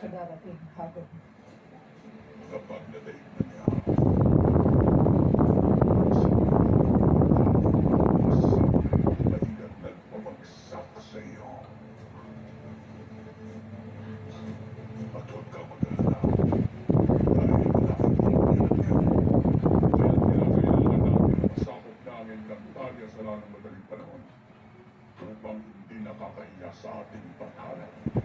sa darating hapon. Kapag nadaig na niya, maingat nagpapagsak sa iyo. At huwag ka mag-alala. Dahil malaking tulong niya ng Kaya kinakailangan namin ang pasakop namin ng Talia sa lalong madaling panahon upang hindi nakakahiya sa ating pagharap.